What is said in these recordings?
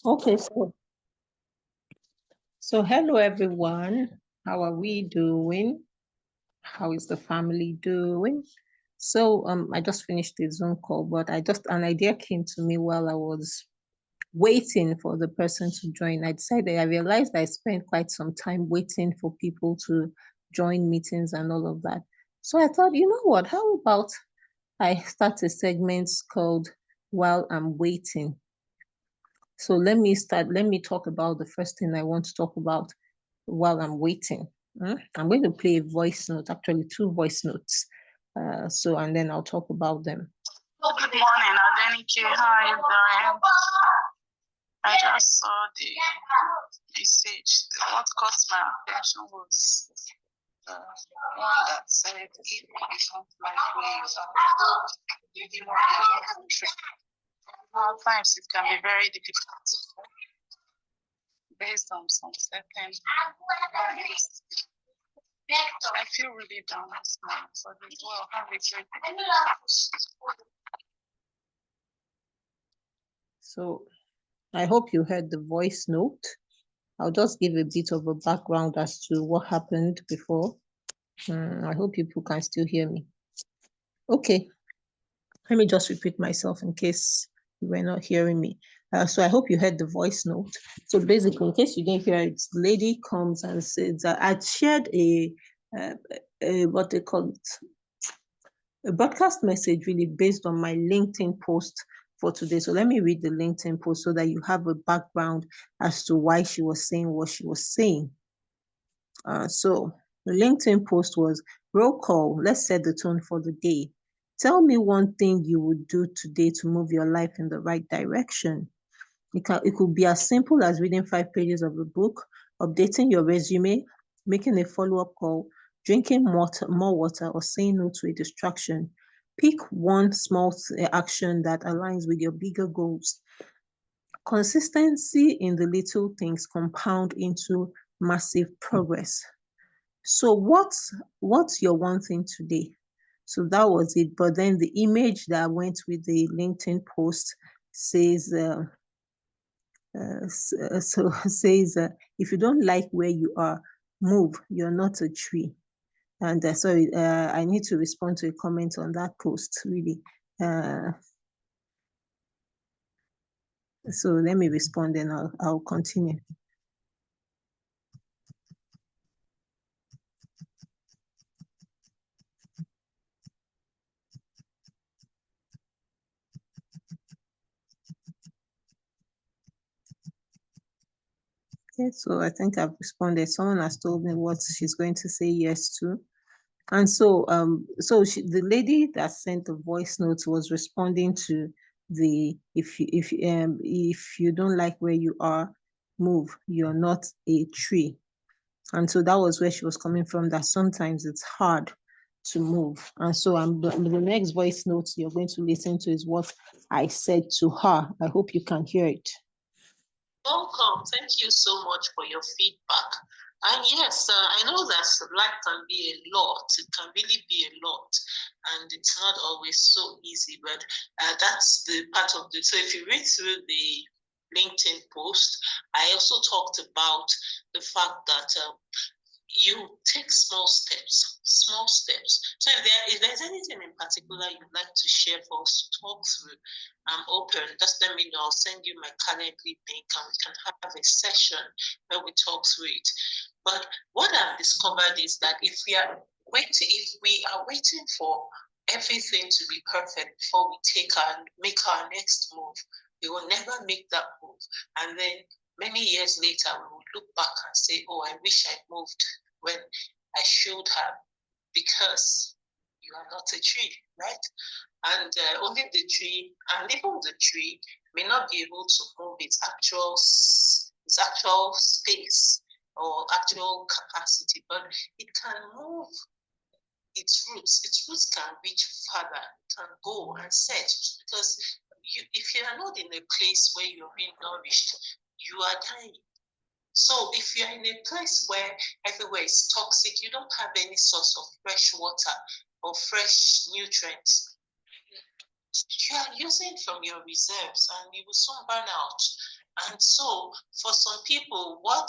Okay, so hello everyone. How are we doing? How is the family doing? So I just finished the Zoom call, but an idea came to me while I was waiting for the person to join. I realized I spent quite some time waiting for people to join meetings and all of that. So I thought, you know what, how about I start a segment called While I'm Waiting? So let me talk about the first thing I want to talk about while I'm waiting. I'm going to play a voice note, actually two voice notes. And then I'll talk about them. Good morning, Adenike. How are you doing? I just saw the message. What caught my attention was the one that said, if you don't like where you are, you want to country. Sometimes it can be very difficult based on some certain I feel really down this morning, but as well, have a great day. So I hope you heard the voice note. I'll just give a bit of a background as to what happened before. I hope people can still hear me. Okay, let me just repeat myself in case you were not hearing me. So I hope you heard the voice note. So basically, in case you didn't hear it, the lady comes and says that I'd shared a what they call it, a broadcast message really based on my LinkedIn post for today. So let me read the LinkedIn post so that you have a background as to why she was saying what she was saying. So the LinkedIn post was, roll call, let's set the tone for the day. Tell me one thing you would do today to move your life in the right direction. It could be as simple as reading 5 pages of a book, updating your resume, making a follow-up call, drinking more water, or saying no to a distraction. Pick one small action that aligns with your bigger goals. Consistency in the little things compound into massive progress. So what's your one thing today? So that was it. But then the image that went with the LinkedIn post says, says, if you don't like where you are, move. You're not a tree. And sorry, I need to respond to a comment on that post, really. So let me respond and I'll continue. Okay, so I think I've responded. Someone has told me what she's going to say yes to. And so the lady that sent the voice note was responding to the if you don't like where you are, move. You're not a tree. And so that was where she was coming from, that sometimes it's hard to move. And so the next voice note you're going to listen to is what I said to her. I hope you can hear it. Welcome. Thank you so much for your feedback. And yes, I know that life can be a lot. It can really be a lot. And it's not always so easy, but that's the part of the. So if you read through the LinkedIn post, I also talked about the fact that you take small steps. So if there's anything in particular you'd like to share for us to talk through, I'm open. Just let me know. I'll send you my Calendly link and we can have a session where we talk through it. But what I've discovered is that if we are waiting for everything to be perfect before we make our next move, we will never make that move. And then many years later, we will look back and say, oh, I wish I moved when I should have, because you are not a tree, right? And only the tree, and even the tree may not be able to move its actual space or actual capacity, but it can move its roots. Its roots can reach farther, can go and set, because if you are not in a place where you're being nourished, you are dying. So if you're in a place where everywhere is toxic, you don't have any source of fresh water or fresh nutrients, you are using from your reserves and you will soon burn out. And so for some people, what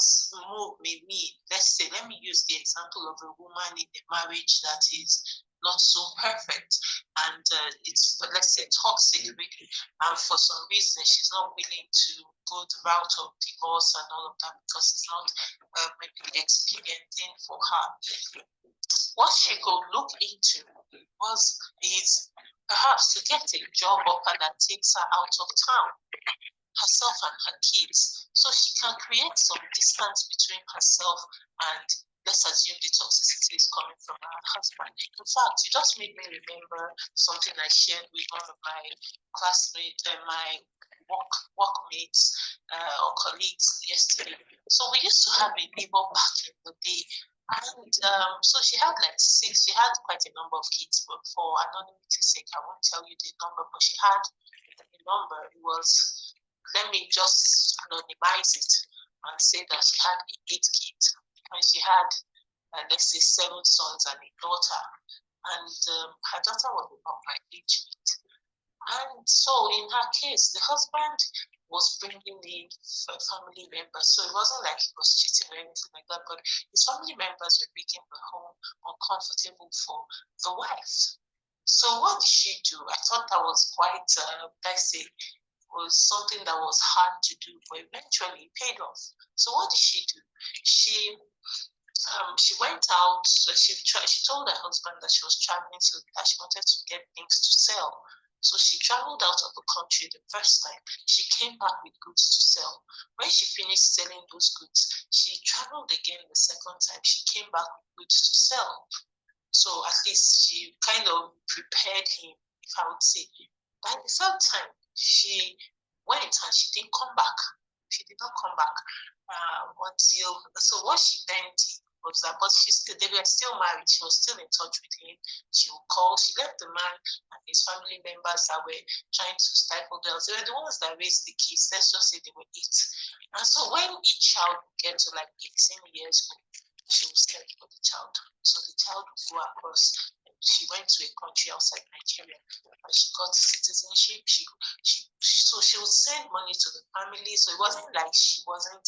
move may mean, let me use the example of a woman in a marriage that is not so perfect, and it's, let's say, toxic really, and for some reason she's not willing to go the route of divorce and all of that because it's not maybe the expedient thing for her. What she could look into is perhaps to get a job offer that takes her out of town, herself and her kids, so she can create some distance between herself and, let's assume, the toxicity is coming from her husband. In fact, you just made me remember something I shared with one of my classmates, my workmates or colleagues yesterday. So we used to have a neighbor back in the day, and so she had like 6, she had quite a number of kids, but for anonymity's sake, I won't tell you the number, but she had a number. It was, let me just anonymize it and say that she had 8 kids, and she had, let's say, 7 sons and a daughter, and her daughter was about my age. And so in her case, the husband was bringing in family members, so it wasn't like he was cheating or anything like that, but his family members were making the home uncomfortable for the wife. So what did she do? I thought that was quite, let's say, was something that was hard to do, but eventually it paid off. So what did she do? She went out. She told her husband that she was traveling, so that she wanted to get things to sell. So she traveled out of the country the first time. She came back with goods to sell. When she finished selling those goods, she traveled again the second time. She came back with goods to sell. So at least she kind of prepared him, if I would say. By the third time, she went and she didn't come back. She did not come back until, so what she then did was that, but they were still married. She was still in touch with him. She would call. She left the man and his family members that were trying to stifle girls. They were the ones that raised the kids. Let's just say they were 8. And so when each child would get to like 18 years old, she would send for the child. So the child would go across. She went to a country outside Nigeria and she got citizenship. So she would send money to the family. So it wasn't like she wasn't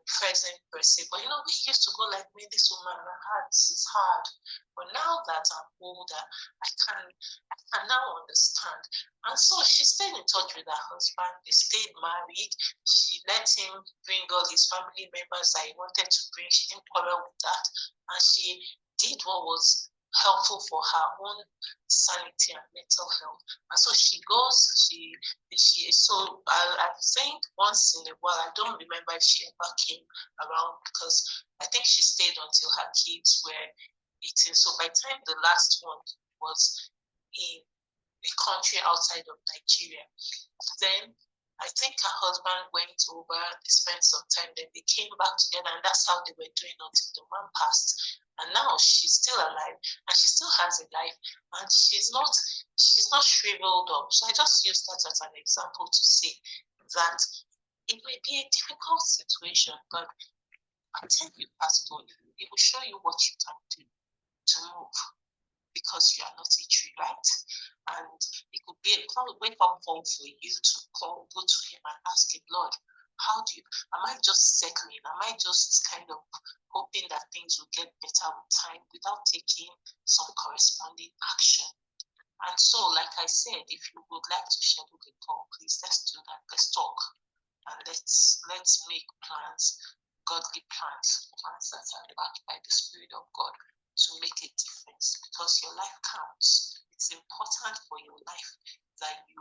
present per se, but we used to go like, me, this woman, her heart is hard. But now that I'm older, I can now understand. And so she stayed in touch with her husband. They stayed married. She let him bring all his family members that he wanted to bring. She didn't quarrel with that, and she did what was helpful for her own sanity and mental health. And so she goes, so I think once in a while, I don't remember if she ever came around because I think she stayed until her kids were 18. So by the time the last one was in a country outside of Nigeria, then I think her husband went over, they spent some time, then they came back together, and that's how they were doing until the man passed. And now she's still alive and she still has a life, and she's not shriveled up. So I just use that as an example to say that it may be a difficult situation, but I tell you, Pastor, it will show you what you can do to move, because you are not a tree, right? And it could be a wake-up call for you to go to him and ask him, Lord, am I just settling? Am I just kind of hoping that things will get better with time without taking some corresponding action? And so, like I said, if you would like to schedule a call, please, let's do that. Let's talk. And let's make plans, godly plans that are backed by the Spirit of God to make a difference, because your life counts. It's important for your life that you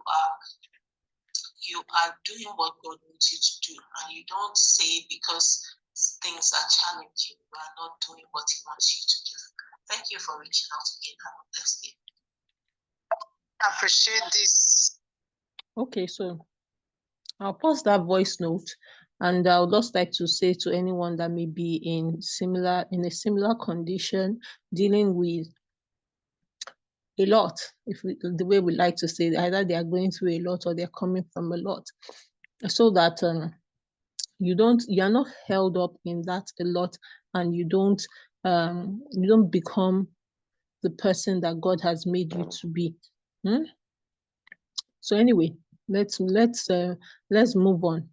are doing what God wants you to do, and you don't say because things are challenging, you are not doing what He wants you to do. Thank you for reaching out again. Have a blessed day. I appreciate this. Okay, so I'll pause that voice note, and I would just like to say to anyone that may be in a similar condition, dealing with a lot, the way we like to say, either they are going through a lot or they're coming from a lot, so that you're not held up in that a lot, and you don't become the person that God has made you to be. So anyway, let's move on.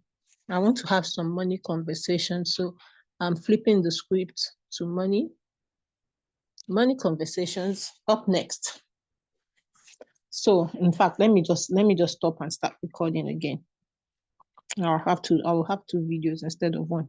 I want to have some money conversation. So I'm flipping the script to money. Money conversations up next. So in fact, let me just stop and start recording again. I will have two videos instead of one.